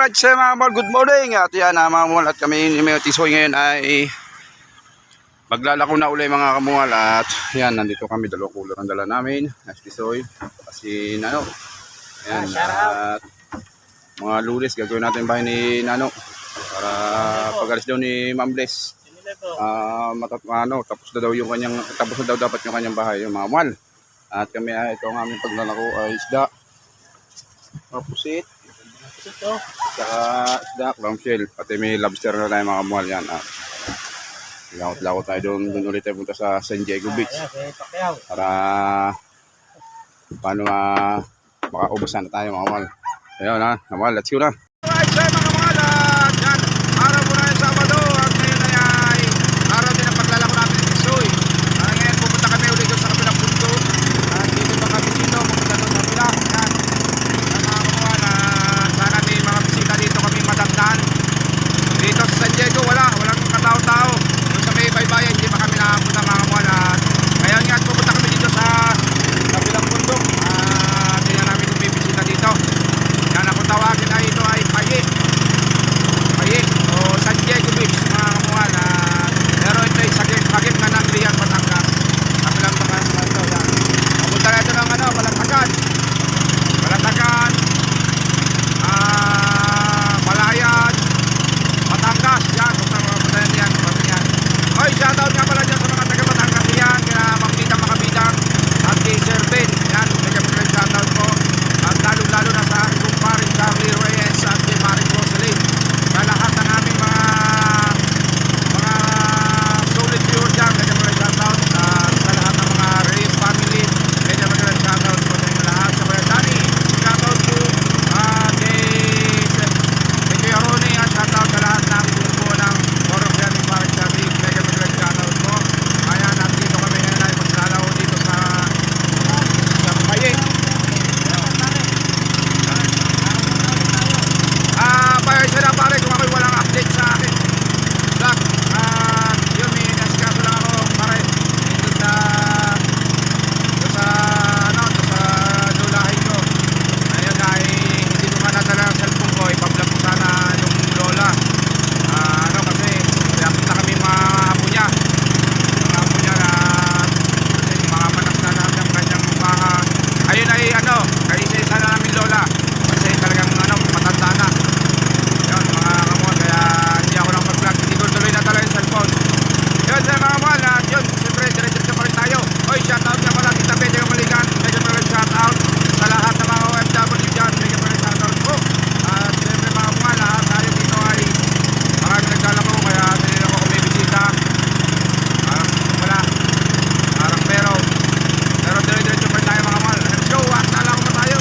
Alright, so mga mall, good morning. At yan mga mall, at kami ni Mayo Tisoy ngayon ay maglalako na uli mga kamual. At yan, nandito kami, dalawang cooler ang dala namin. As Tisoy, kasi Nano. Yan, at mga lulis, gagawin natin bahay ni Nano. Para pag-alis daw ni Ma'am Bless. Tapos na daw yung kanyang, tapos na daw dapat yung kanyang bahay, yung mga mall. At kami ay, ito ang aming paglalako ay isda. Pusit. Saka isda, clamshell. Pati may lobster na tayo mga kamual yan. Lakot-lakot tayo doon ulit tayo punta sa San Diego Beach. Para paano makaubusan na tayo mga kamual. Ayun kamual, let's go na. Alright, so mga kamual, yan. Araw po na yung Sabado. At ngayon ay araw din ang paglalako natin ng Tisoy. Ngayon pupunta kami ulit sa kabilang punto. At dito pa kami dito, pupunta doon sa kabila. Yan. Dito kami madagdan. Dito sa San Diego walang katao-tao. Doon sa may baybayan hindi pa kami nakapunta mga kamual. Ngayon nga pupunta kami dito sa kabilang bundok. Tingnan namin kung bibisita dito. Yan ang tawagin ay ito ay Paye o San Diego Beach mga kamual. Pero ito ay sagip na ng Lian, Batangas. Kabilang Batangas ito. Papunta na ito ng Balatagan. Malayan, Batangas, yan, punta yan. Oy, shoutout nga pala dyan sa mga taga Batangas yan, kaya Mampitang Makabidang at kay Sir Ben, yan, mga shoutout po. At lalo na sa aking kumparing Charlie Reyes at kay Maring Rosalie. Sa lahat ng aming mga solid viewers dyan, mga shoutout. Sa lahat ng mga Reyes family, mga shoutout po sa inyo lahat. Sa mga Dani, shoutout po. Ronnie at shoutout sa lahat ng grupo ng Moroccan Park Sabi. Mega shoutout po. Ayan, at dito kami ngayon ay maglalaro dito sa Paye. Pare siya na pare kung ako'y walang update sa akin vlog. Yun, may nasikaso lang ako pare dito sa lulahin ko. Ayun ay hindi ko manadala ang cellphone ko, ipa-vlog ko sana yung lola. Kasi nakita kami mga apo niya na mga manak na namin ang kanyang mga ayun ay kaisa-isa na namin lola kasi talagang matanda na yun mga kamual, kaya hindi ako lang mag-vlog, hindi ko tuloy na talaga yung cellphone. Yun sa mga kamual, yun siyempre diretso pa rin tayo. Oy, shoutout nga pala kita Pedro Maligan, mega shoutout sa lahat ng mga OFW dyan, mega shoutout po. At siyempre mga kamual, tayo dito ay maraming naglalako, kaya tinignan ako kung may bisita. Pero diretso pa rin tayo mga kamual. Let's go, at nalako na tayo.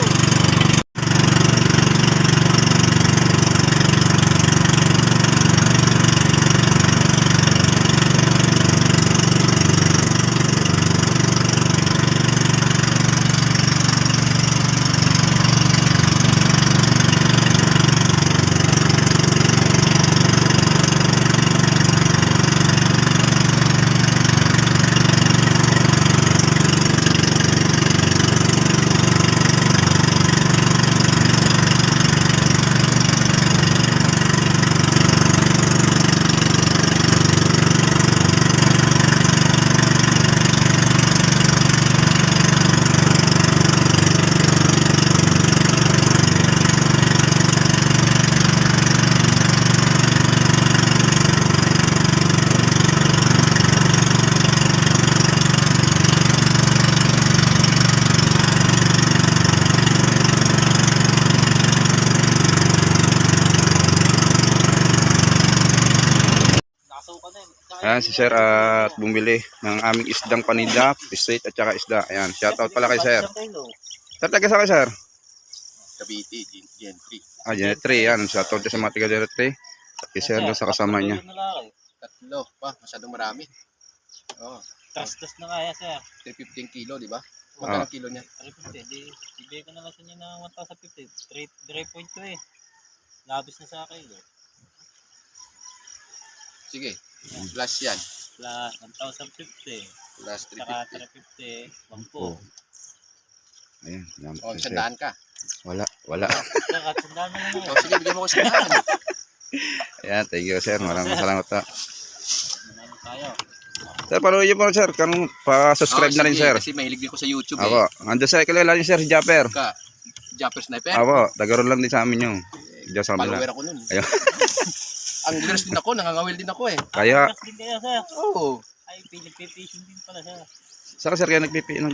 Ayan si Sir at bumili ng aming isdang panida, straight at saka isda. Ayan, shoutout pala kay Sir. Sir, taga sa kay Sir? Cavite, Gen 3. Gen 3, yan. Shoutout sa mga taga Gen 3. At kay Sir sa kasama niya. Tatlo pa, masyadong marami. Tastas na kaya Sir. 315 kilo, di ba? Magkano kilo niya? 350. Ibigay ko na lang sa inyo na 1,050. 3.2 eh. Labis na sa akin. Sige. Plus yan. Plus 1,050. Plus Saka 350. 350. 10. Ayan. O, sandaan ka. Wala. Sir, at sandaan mo lang O, sige, bigyan mo ko sa daan. Ayan, thank you sir. Maraming salamat po. Manalo tayo. Sir, panuloy po sir. Pa-subscribe na rin sige, sir. Kasi mahilig din ko sa YouTube Ako, ando sa kilala niyo sir, si Japper. Jumper Sniper. Ako, tagaroon lang din sa amin yung. Diyan sa Follower kanila. ako nun. Ayun. Ang girls din ako, nangangawil din ako eh. Kaya, Relax din kayo, sir. Oo. Ay, pinipipation din pala, sir. saka sir, kaya nagpipi, ano.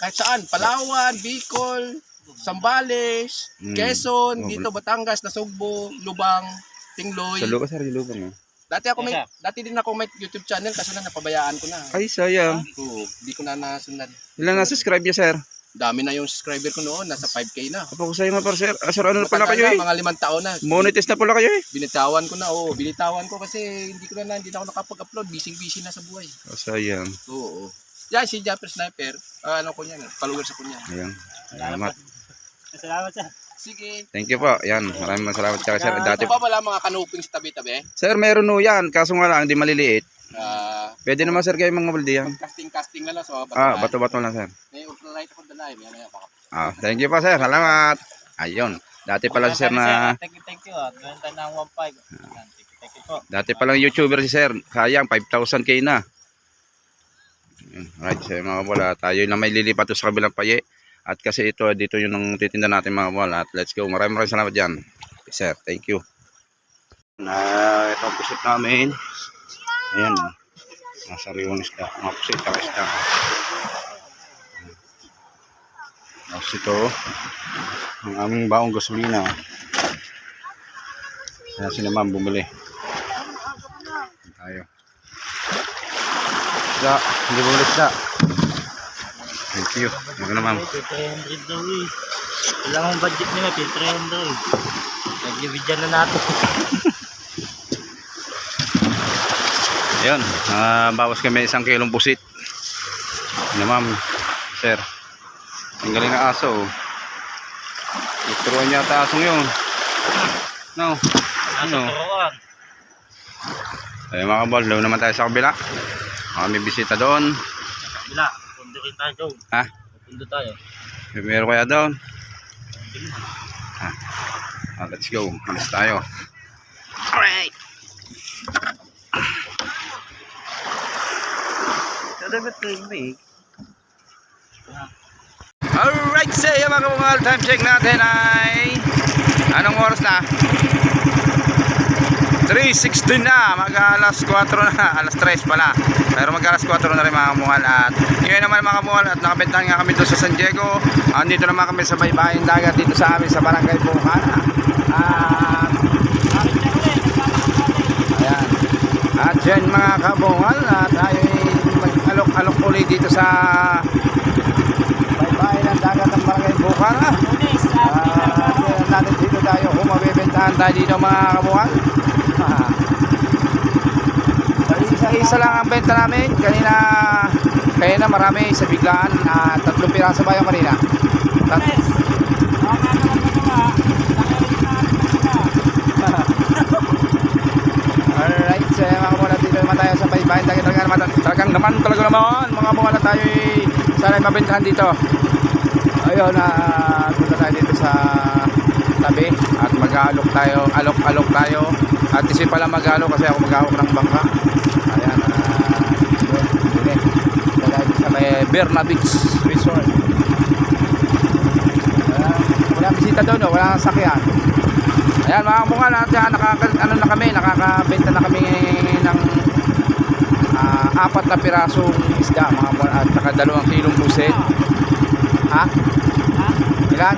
Kahit saan. Palawan, Bicol, Sambales, Quezon, dito Batangas, Nasugbo, Lubang, Tingloy. Sa lupa sir, yung lupa mo. Dati din ako may YouTube channel kasi na napabayaan ko na. Ay, sayang. Oo, di ko na nasundan. Ilan na subscribe niya sir? Dami na yung subscriber ko noon, nasa 5K na. Apa ko sa'yo nga par sir. Sir, ano na pala Matagal kayo na, mga 5 taon na. Monetize na pala kayo Binitawan ko na, binitawan ko kasi hindi na ako nakapag-upload. Busy na sa buhay. Sayang. Oo. Yan, si Jumper Sniper, ano ko niyan, followers ako niyan. Ayan. Salamat. Salamat, sir. Sige. Thank you po. Yan. Maraming salamat sir. Dati, Ito pa wala mga kanuping sa tabi-tabi? sir, meron no yan. Kaso nga lang, hindi maliliit. Pwede naman sir kayo mga balde yan. Casting na lang sa Bato-bato lang sir. May ultralight ako dala eh. May baka. Thank you po sir. Salamat. Ayun. Dati pala si sir na, Thank you. Gawin tayo ng 1.5. Thank you po. dati palang YouTuber si sir. Sayang, 5,000k na. Ayun. Right, so mga bola, tayo na may lilipat sa kabilang paye. At kasi dito yung titinda natin mga bola. At let's go. Maraming salamat dyan. Sir, thank you. Ito ang pusit namin. Ayan. Nasa riwang isda. Mga pusit ang isda. Tapos ito, ang aming baong gasolina. Ayan si naman bumili. Tayo. Isda. Hindi bumili isda. Thank you. Ano naman? 300 daw eh. Kailangan ang budget nila, 300 eh. Nag-video na natin. Ayun, bawas kami 1 kilong pusit. Ano ma'am, sir. Ang galing ng aso. Ituruan niya ata asong yun. No. Ano? Ayun mga kabal, doon naman tayo sa kabila. May bisita doon. Bila, pundo rin tayo doon. Ha? Pundo tayo. Meron kaya doon? Let's go. Alis tayo. Alright. Alright, say mga kamungal, time check natin ay anong oras na? 3:16 na, mag-alas 4 na, alas 3 pala. Pero mag-alas 4 na rin mga kamungal. At ngayon naman mga kamungal, at nakabentahan nga kami doon sa San Diego. Andito naman kami sa baybayin dagat dito sa amin sa Barangay Bukana. Ayan. At yan mga kamungal, at tayo mag-alok-alok ulit dito sa baybayin ng dagat ng Barangay Bukana. Natin dito tayo kung mabibentahan tayo dito mga kamungal. Isa lang ang benta namin kaya na marami sa biglaan. 3 piraso ba yung kanina? Alright, so mga kamulat, dito naman tayo sa baybayin. Talagang naman mga kamulat tayo sana mabentahan dito. Ayun, punta tayo dito sa tabi at mag-aalok tayo, alok tayo. At isip pala mag-alok kasi ako mag-alok ng bangka. Ayan, yun, sa may Berna Beach Resort. Wala bisita doon, no? Wala sakyan. Ayan mga kamungal, nakakabenta na kami ng 4 na pirasong isda mga kamungal, at saka 2 kilong pusit. Ha? Ilan?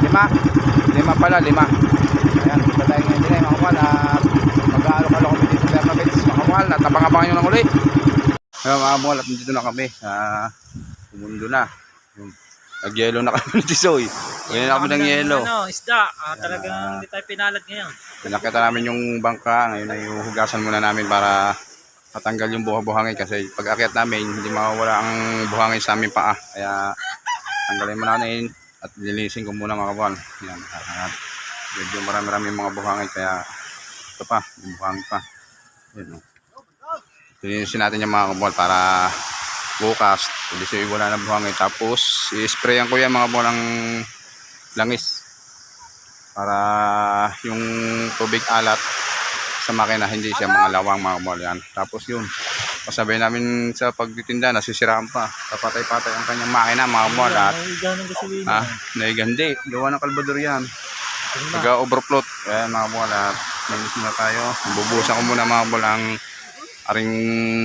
5 pala, 5. Ayan, punta tayo ngayon din mga kamungal, at mag-aalok-alok kami dito sa Berna Beach mga kamungal, at abang-abangan nyo lang ulit. Ayan mga kamungal, at nandito na kami sa Umundo na. Nag-yelo na kami ng tisoy. Ngayon na kami ng yelo. Isda. Talagang hindi tayo pinalad ngayon. Pinakita namin yung bangka. Ngayon ay hugasan muna namin para matanggal yung buhangin. Kasi pag akyat namin, hindi mawawala ang buhangin sa aming paa. Kaya tanggalin muna namin at linisin ko muna mga kabuhan. Yan. Medyo marami-rami mga buhangin. Kaya ito pa, yung buhangin pa. Yan, linisin natin yung mga kabuhan para bukas. Hindi siya wala na buhangin. Tapos i-sprayan ko yan mga kabungal ng langis para yung tubig alat sa makina hindi siya mga lawang mga kabungal yan. Tapos yun, pasabay namin sa pagtitinda, nasisiraan pa. Kapatay-patay ang kanyang makina mga kabungal at Naigaw ng gasolina. naigandi. Gawa ng kalbador yan. Taga-overfloat. Ayan mga kabungal at nainis muna tayo. Bubuhusan ko muna mga kabungal ang aring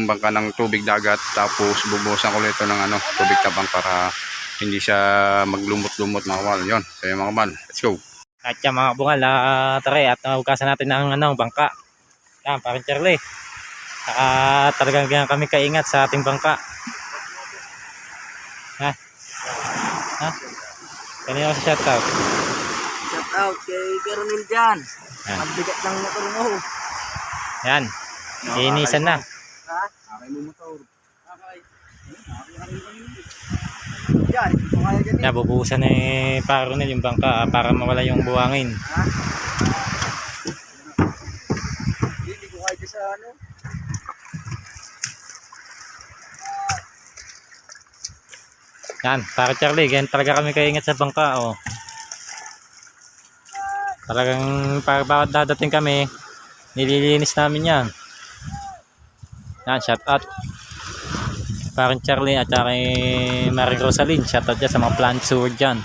bangka ng tubig dagat, tapos bubuhusan ko ito ng tubig tabang para hindi siya maglumot-lumot mga kabungal. Yun, kaya mga kabungal, let's go. At yan mga kabungal, tara at hugasan natin ng bangka. Yan, parang Charlie. Talagang ganyan kami kaingat sa ating bangka. Ha? Kanina ko sa shoutout. Shout out kay Coronel dyan. Yan. Magbigat ng motor mo. Yan. Inisan na. Akay mo motor. Yan, kung kaya ganyan. Yan, bubuhusan ni Paronel yung bangka para mawala yung buhangin. Hindi ko kaya sa Yan, para Charlie, ganyan talaga kami kaingat sa bangka. Oh. Talagang para bawat dadating kami, nililinis namin yan. Yan, shout out. Parang Charlie at saka kay Maring Rosaline, shout out dyan sa mga plant sewer dyan.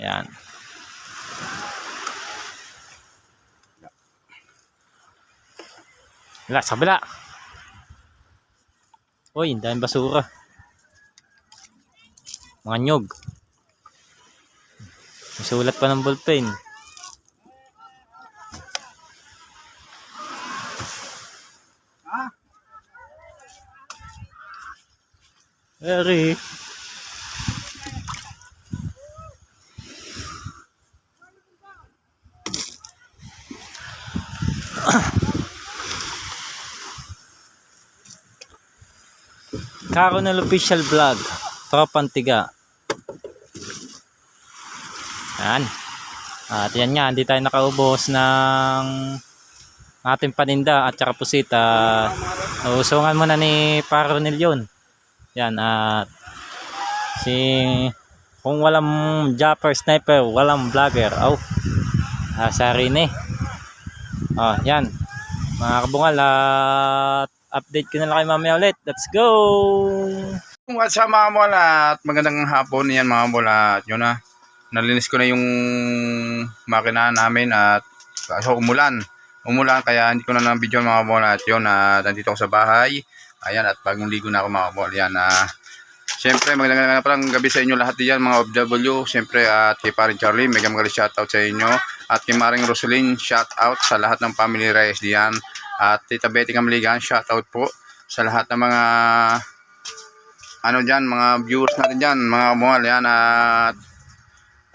Yan. Wala, sa kabila. Uy, ang daming basura. Mga nyog. May sulat pa ng ballpen. Eri. Coronel Official Vlog, Tropang Tiga. Yan. At yan nga, hindi tayo nakaubos ng ating paninda at saka pusita. Usungan muna ni Paronel yun. Yan, at kung walang japper sniper, walang vlogger. Sari ni. Yan. Mga kabungal, at update ko na lang kayo mamaya ulit. Let's go! What's up mga kabungal at magandang hapon yan mga kabungal at yun na. Nalinis ko na yung makina namin at so umulan kaya hindi ko na ng-video mga kabungal at yun nandito ako sa bahay. Ayan at bagong ligo na ako mga kabungal. Yan siyempre magandang parang gabi sa inyo lahat diyan mga OFW. Siyempre at kay Paring Charlie, mega magaling shoutout sa inyo. At kay Maring Rosaline, shoutout sa lahat ng family Reyes diyan. At Tita Betty Kamaligan, shoutout po sa lahat ng mga mga viewers natin diyan mga kabungal. Yan at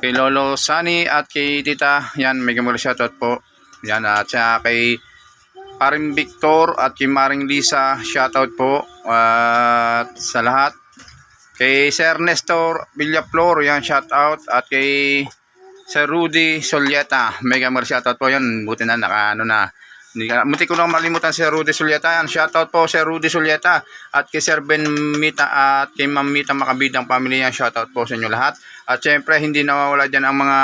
kay Lolo Sunny at kay Tita, yan mega magaling shoutout po. Yan at siya kay Paring Victor at kay Maring Lisa, shoutout po at sa lahat. Kay Sir Nestor Villaflor, yan shoutout. At kay Sir Rudy Solieta, mega magaling shoutout po. Yan buti na muti ko na malimutan si Rudy Solieta. Yan shoutout po Sir Rudy Solieta. At kay Sir Ben Mita at kay Ma'am Mita Makabidang family, yan shoutout po sa inyo lahat. At syempre hindi nawawala dyan ang mga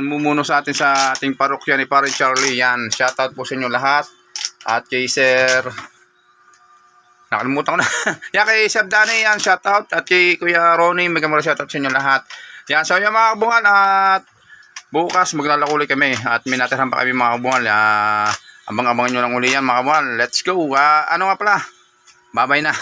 mumuno sa atin sa ating parokya ni Paring Charlie. Yan, shoutout po sa inyo lahat. At kay Sir nakalimutan ko na. Yan kay Sir Danny, yan shoutout. At kay Kuya Ronnie, mega shoutout sa inyo lahat. Yan, so yung mga kabungal at bukas maglalako ulit kami at may natirhan pa kami mga kabungal. Abang-abangan nyo lang uli yan mga kabungal. Let's go. Ano nga pala? Babay na.